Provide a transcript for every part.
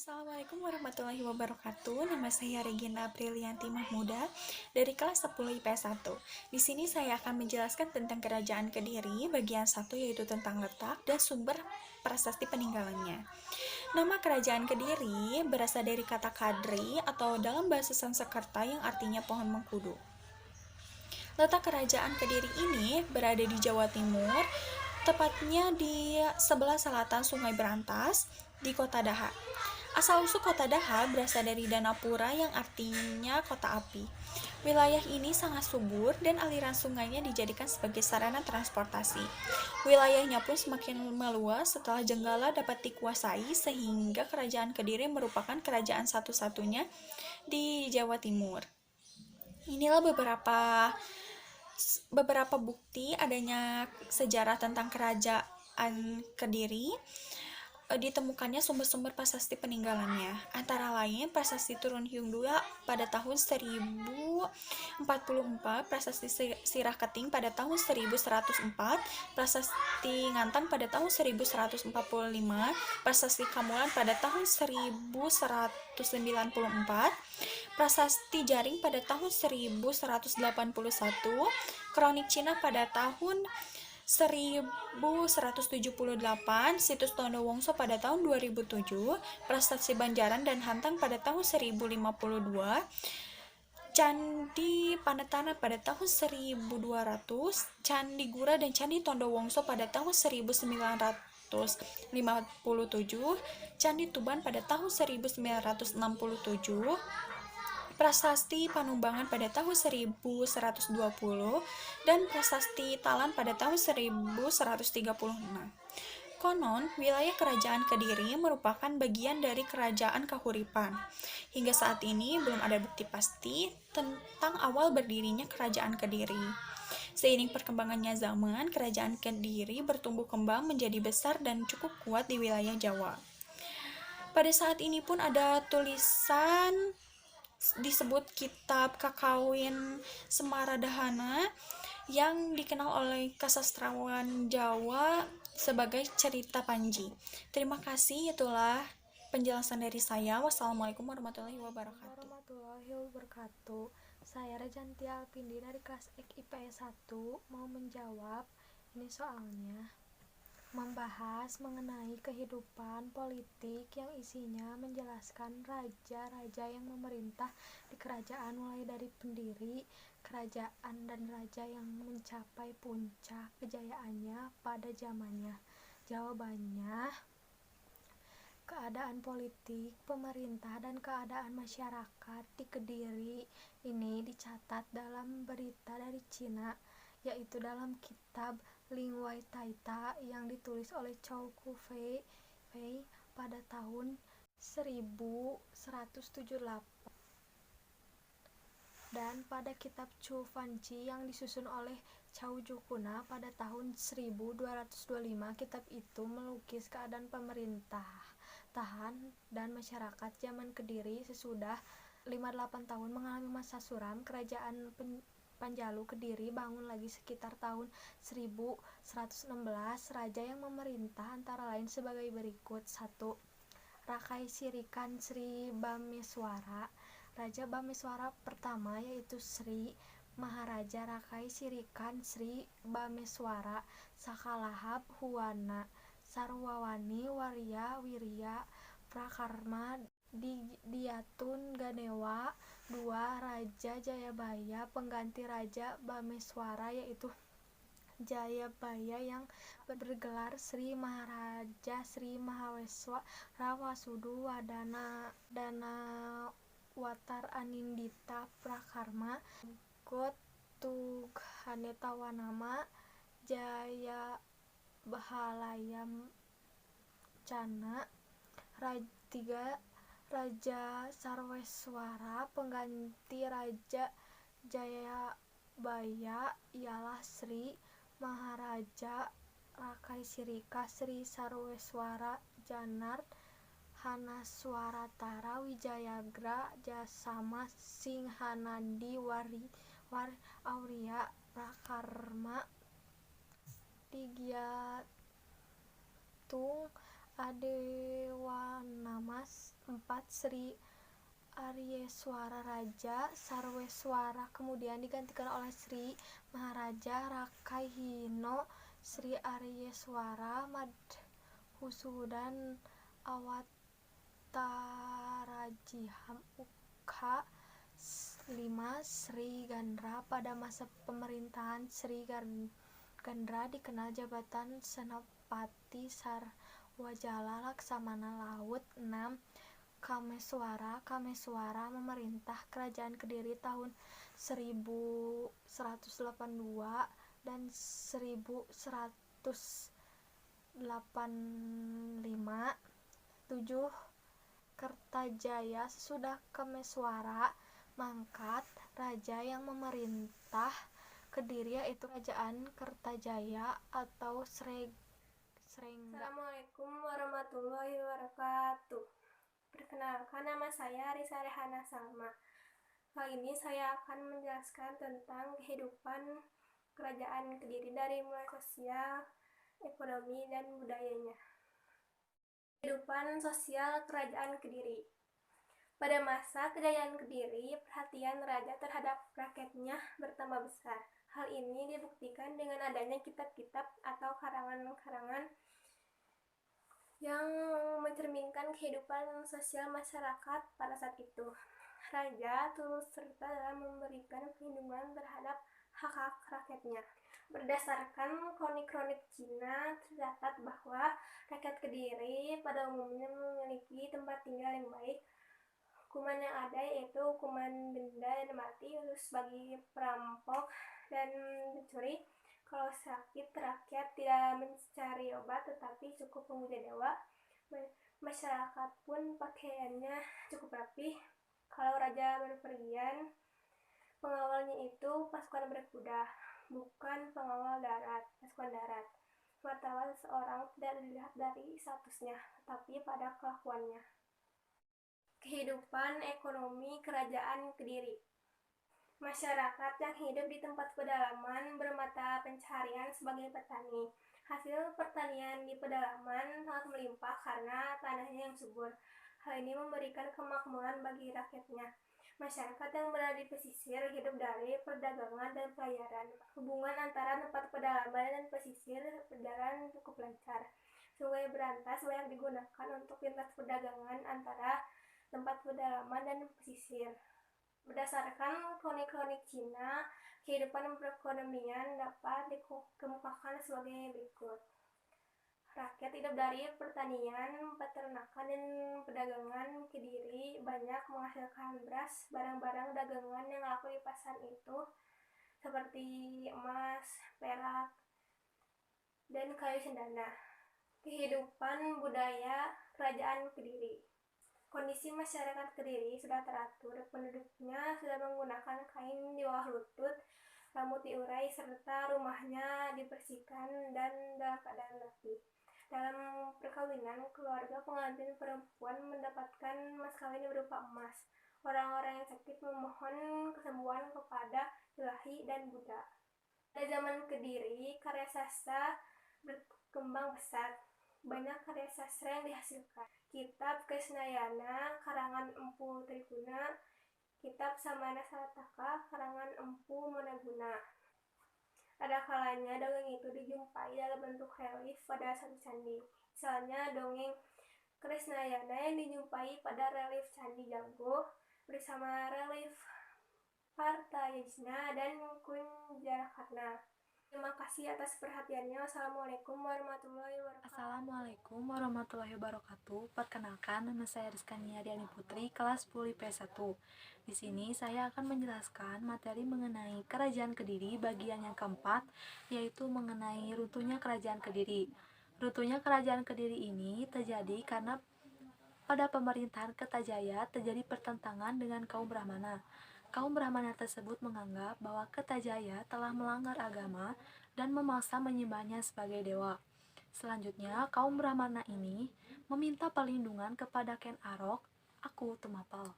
Assalamualaikum warahmatullahi wabarakatuh. Nama saya Regina Aprilianti Mahmuda dari kelas 10 IPS 1. Di sini saya akan menjelaskan tentang Kerajaan Kediri bagian 1 yaitu tentang letak dan sumber prasasti peninggalannya. Nama Kerajaan Kediri berasal dari kata kadri atau dalam bahasa Sanskerta yang artinya pohon mengkudu. Letak Kerajaan Kediri ini berada di Jawa Timur, tepatnya di sebelah selatan Sungai Berantas di Kota Daha. Asal-usul Kota Daha berasal dari Danapura yang artinya kota api. Wilayah ini sangat subur dan aliran sungainya dijadikan sebagai sarana transportasi. Wilayahnya pun semakin meluas setelah Jenggala dapat dikuasai sehingga Kerajaan Kediri merupakan kerajaan satu-satunya di Jawa Timur. Inilah beberapa bukti adanya sejarah tentang Kerajaan Kediri. Ditemukannya sumber-sumber prasasti peninggalannya, antara lain prasasti Turun Hyung Dua pada tahun 1044, prasasti Sirah Keting pada tahun 1104, prasasti Ngantang pada tahun 1145, prasasti Kamulan pada tahun 1194, prasasti Jaring pada tahun 1181, kronik Cina pada tahun 1178, situs Tondo Wongso pada tahun 2007, prasasti Banjaran dan Hantang pada tahun 1052, Candi Panetanan pada tahun 1200, Candi Gura dan Candi Tondo Wongso pada tahun 1957, Candi Tuban pada tahun 1967, prasasti Panumbangan pada tahun 1120, dan prasasti Talan pada tahun 1136. Konon, wilayah Kerajaan Kediri merupakan bagian dari Kerajaan Kahuripan. Hingga saat ini belum ada bukti pasti tentang awal berdirinya Kerajaan Kediri. Seiring perkembangannya zaman, Kerajaan Kediri bertumbuh kembang menjadi besar dan cukup kuat di wilayah Jawa. Pada saat ini pun ada tulisan disebut Kitab Kakawin Semaradahana yang dikenal oleh kesastrawan Jawa sebagai cerita Panji. Terima kasih, itulah penjelasan dari saya. Wassalamualaikum warahmatullahi wabarakatuh. Saya Rejanti Alpindi dari kelas IPS 1 mau menjawab ini soalnya membahas mengenai kehidupan politik yang isinya menjelaskan raja-raja yang memerintah di kerajaan mulai dari pendiri kerajaan dan raja yang mencapai puncak kejayaannya pada zamannya. Jawabannya, keadaan politik, pemerintah, dan keadaan masyarakat di Kediri ini dicatat dalam berita dari Cina, yaitu dalam kitab Ling Wai Taita yang ditulis oleh Chow Ku Fei pada tahun 1178, dan pada kitab Chu Fanci yang disusun oleh Chow Jukuna pada tahun 1225. Kitab itu melukis keadaan pemerintah tahan dan masyarakat zaman Kediri sesudah 58 tahun mengalami masa suram. Kerajaan Panjalu Kediri bangun lagi sekitar tahun 1116. Raja yang memerintah antara lain sebagai berikut. 1. Rakai Sirikan Sri Bameswara. Raja Bameswara pertama yaitu Sri Maharaja Rakai Sirikan Sri Bameswara Sakalahap Huwana Sarwawani Warya Wirya Prakarma Diatun Ganewa. 2. Raja Jayabaya pengganti Raja Bameswara yaitu Jayabaya yang bergelar Sri Maharaja Sri Mahaweswara Wasudu Wadana Watar Anindita Prakarma Gotughanetawanama Jaya Bahalayam Cana. 3. Raja Sarweswara pengganti Raja Jayabaya ialah Sri Maharaja Rakai Sirika Sri Sarweswara Janart Hanaswaratara Wijayagra Jasama Singhanandi War Auria Prakarma Digiatung Adewanama 4 Sri Aryeswara Raja Sarweswara kemudian digantikan oleh Sri Maharaja Rakaiino Sri Aryeswara Madhusudan Awatarajiham Ukha 5 Sri Gandra. Pada masa pemerintahan Sri Gandra dikenal jabatan Senapati Sarwajala Laksamana Laut. 6 Kameswara memerintah kerajaan Kediri tahun 1182 dan 1185. 7 Kertajaya. Sesudah Kameswara mangkat, raja yang memerintah Kediri yaitu Kerajaan Kertajaya atau Srengga. Assalamualaikum warahmatullahi wabarakatuh. Perkenalkan, nama saya Risa Rehana Salma. Kali ini saya akan menjelaskan tentang kehidupan Kerajaan Kediri dari mulai sosial, ekonomi, dan budayanya. Kehidupan sosial Kerajaan Kediri. Pada masa Kejayaan Kediri, perhatian raja terhadap rakyatnya bertambah besar. Hal ini dibuktikan dengan adanya kitab-kitab atau karangan-karangan yang mencerminkan kehidupan sosial masyarakat pada saat itu. Raja turut serta dalam memberikan perlindungan terhadap hak-hak rakyatnya. Berdasarkan kronik-kronik Cina, terdapat bahwa rakyat Kediri pada umumnya memiliki tempat tinggal yang baik. Hukuman yang ada yaitu hukuman denda dan mati khusus bagi perampok dan pencuri. Kalau sakit, rakyat tidak mencari obat tetapi cukup memuja dewa. Masyarakat pun pakaiannya cukup rapi. Kalau raja berpergian, pengawalnya itu pasukan berkuda, bukan pengawal darat, pasukan darat. Wartawan seorang tidak dilihat dari statusnya, tetapi pada kelakuannya. Kehidupan ekonomi Kerajaan Kediri. Masyarakat yang hidup di tempat pedalaman bermata pencaharian sebagai petani. Hasil pertanian di pedalaman sangat melimpah karena tanahnya yang subur. Hal ini memberikan kemakmuran bagi rakyatnya. Masyarakat yang berada di pesisir hidup dari perdagangan dan pelayaran. Hubungan antara tempat pedalaman dan pesisir berjalan cukup lancar. Sungai Berantas banyak digunakan untuk lintas perdagangan antara tempat pedalaman dan pesisir. Berdasarkan kronik-kronik Cina, kehidupan perekonomian dapat dikemukakan sebagai berikut. Rakyat hidup dari pertanian, peternakan, dan perdagangan. Kediri banyak menghasilkan beras, barang-barang dagangan yang laku di pasar itu, seperti emas, perak, dan kayu cendana. Kehidupan budaya Kerajaan Kediri. Kondisi masyarakat Kediri sudah teratur, penduduknya sudah menggunakan kain di bawah lutut, rambut diurai, serta rumahnya dibersihkan dan dalam keadaan rapi. Dalam perkawinan, keluarga pengantin perempuan mendapatkan mas kawin berupa emas. Orang-orang yang sakit memohon kesembuhan kepada Ilahi dan Buddha. Pada zaman Kediri, karya sastra berkembang pesat. Banyak karya sastra yang dihasilkan. Kitab Krisnayana karangan Empu Triguna, Kitab Samana Sarataka karangan Empu Managuna. Ada kalanya dongeng itu dijumpai dalam bentuk relief pada satu candi. Misalnya dongeng Krisnayana yang dijumpai pada relief Candi Jago bersama relief Partayajna dan Kunjarakarna. Terima kasih atas perhatiannya. Wassalamualaikum warahmatullahi wabarakatuh. Assalamualaikum warahmatullahi wabarakatuh. Perkenalkan, nama saya Rizkania Diani Putri, kelas 10 IPS 1. Di sini saya akan menjelaskan materi mengenai Kerajaan Kediri bagian yang keempat, yaitu mengenai runtuhnya Kerajaan Kediri. Runtuhnya Kerajaan Kediri ini terjadi karena pada pemerintahan Kertajaya terjadi pertentangan dengan kaum Brahmana. Kaum Brahmana tersebut menganggap bahwa Kertajaya telah melanggar agama dan memaksa menyembahnya sebagai dewa. Selanjutnya, kaum Brahmana ini meminta perlindungan kepada Ken Arok, Aku Tumapal.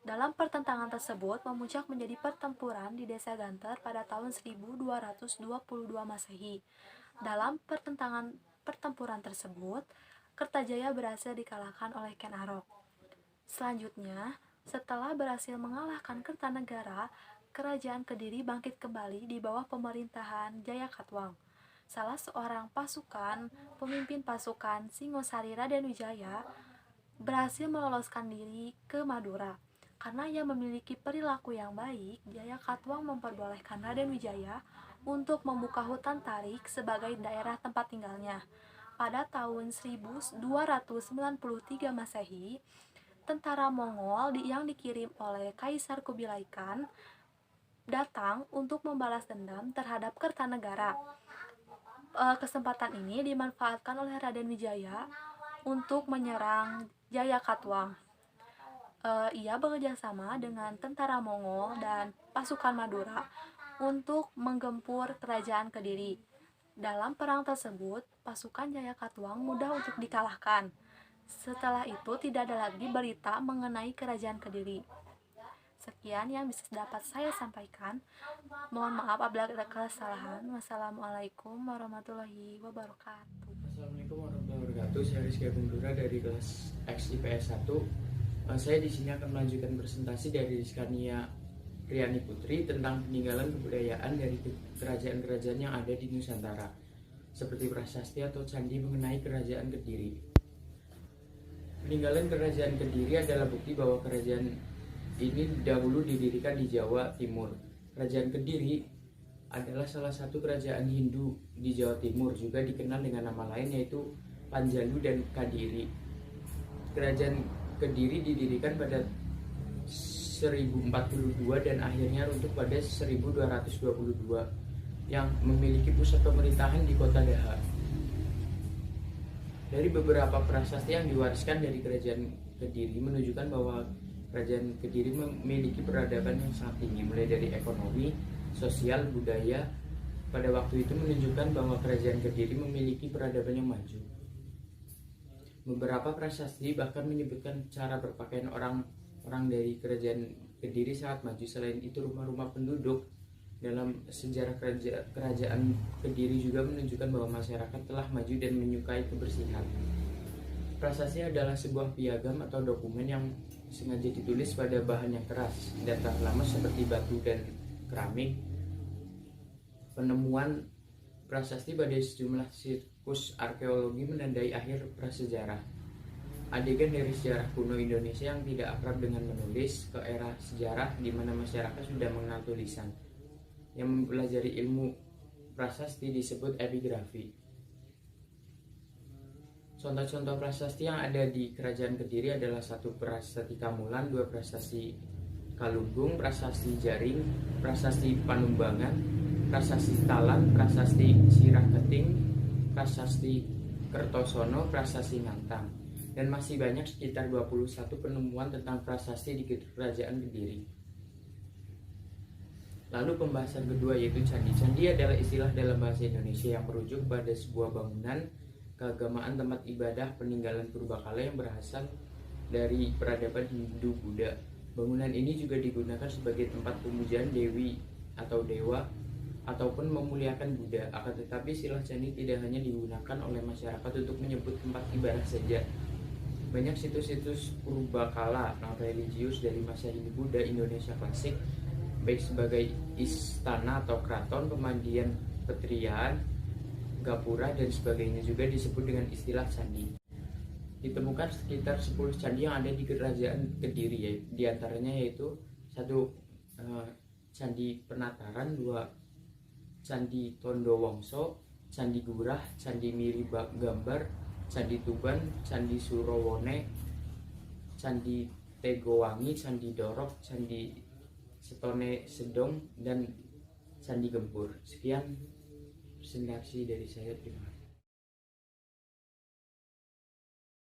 Dalam pertentangan tersebut memuncak menjadi pertempuran di desa Ganter pada tahun 1222 Masehi. Dalam pertempuran tersebut, Kertajaya berhasil dikalahkan oleh Ken Arok. Selanjutnya, setelah berhasil mengalahkan Kertanegara, kerajaan Kediri bangkit kembali di bawah pemerintahan Jayakatwang. Salah seorang pemimpin pasukan Singosari Raden Wijaya berhasil meloloskan diri ke Madura. Karena ia memiliki perilaku yang baik, Jayakatwang memperbolehkan Raden Wijaya untuk membuka hutan tarik sebagai daerah tempat tinggalnya. Pada tahun 1293 Masehi, tentara Mongol yang dikirim oleh Kaisar Kubilai Khan datang untuk membalas dendam terhadap Kertanegara. Kesempatan ini dimanfaatkan oleh Raden Wijaya untuk menyerang Jayakatwang. Ia bekerjasama dengan tentara Mongol dan pasukan Madura untuk menggempur kerajaan Kediri. Dalam perang tersebut, pasukan Jayakatwang mudah untuk dikalahkan. Setelah itu tidak ada lagi berita mengenai kerajaan Kediri. Sekian yang bisa dapat saya sampaikan. Mohon maaf apabila ada kesalahan. Wassalamualaikum warahmatullahi wabarakatuh. Assalamualaikum warahmatullahi wabarakatuh. Saya Rizky Bundura dari kelas X IPS 1. Saya di sini akan melanjutkan presentasi dari Rizkania Riani Putri tentang peninggalan kebudayaan dari kerajaan-kerajaan yang ada di Nusantara, seperti prasasti atau candi mengenai kerajaan Kediri. Peninggalan kerajaan Kediri adalah bukti bahwa kerajaan ini dahulu didirikan di Jawa Timur. Kerajaan Kediri adalah salah satu kerajaan Hindu di Jawa Timur, juga dikenal dengan nama lain yaitu Panjalu dan Kadiri. Kerajaan Kediri didirikan pada 1042 dan akhirnya runtuh pada 1222 yang memiliki pusat pemerintahan di kota Daha. Dari beberapa prasasti yang diwariskan dari kerajaan Kediri menunjukkan bahwa kerajaan Kediri memiliki peradaban yang sangat tinggi, mulai dari ekonomi, sosial, budaya. Pada waktu itu menunjukkan bahwa kerajaan Kediri memiliki peradaban yang maju. Beberapa prasasti bahkan menyebutkan cara berpakaian orang dari kerajaan Kediri sangat maju. Selain itu, rumah-rumah penduduk dalam sejarah kerajaan Kediri juga menunjukkan bahwa masyarakat telah maju dan menyukai kebersihan. Prasasti adalah sebuah piagam atau dokumen yang sengaja ditulis pada bahan yang keras dan tahan lama seperti batu dan keramik. Penemuan prasasti pada sejumlah situs arkeologi menandai akhir prasejarah. Adegan dari sejarah kuno Indonesia yang tidak akrab dengan menulis ke era sejarah di mana masyarakat sudah mengenal tulisan. Yang mempelajari ilmu prasasti disebut epigrafi. Contoh-contoh prasasti yang ada di kerajaan Kediri adalah 1 prasasti Kamulan, 2 prasasti Kalunggung, prasasti Jaring, prasasti Panumbangan, prasasti Talan, prasasti Sirah Keting, prasasti Kertosono, prasasti Ngantang, dan masih banyak sekitar 21 penemuan tentang prasasti di kerajaan Kediri. Lalu pembahasan kedua yaitu candi. Candi adalah istilah dalam bahasa Indonesia yang merujuk pada sebuah bangunan keagamaan tempat ibadah peninggalan purbakala yang berasal dari peradaban Hindu-Buddha. Bangunan ini juga digunakan sebagai tempat pemujaan dewi atau dewa ataupun memuliakan Buddha. Akan tetapi istilah candi tidak hanya digunakan oleh masyarakat untuk menyebut tempat ibadah saja. Banyak situs-situs purbakala non religius dari masa Hindu-Buddha Indonesia klasik, baik sebagai istana atau keraton, pemandian petrian, gapura, dan sebagainya juga disebut dengan istilah candi. Ditemukan sekitar 10 candi yang ada di kerajaan Kediri, ya. Di antaranya yaitu 1 Candi Penataran, 2 Candi Tondo Wongso, Candi Gurah, Candi Miri Gambar, Candi Tuban, Candi Surowone, Candi Tegowangi, Candi Dorok, Candi Setone Sedong, dan Candi Gempur. Sekian presentasi dari saya, terima kasih.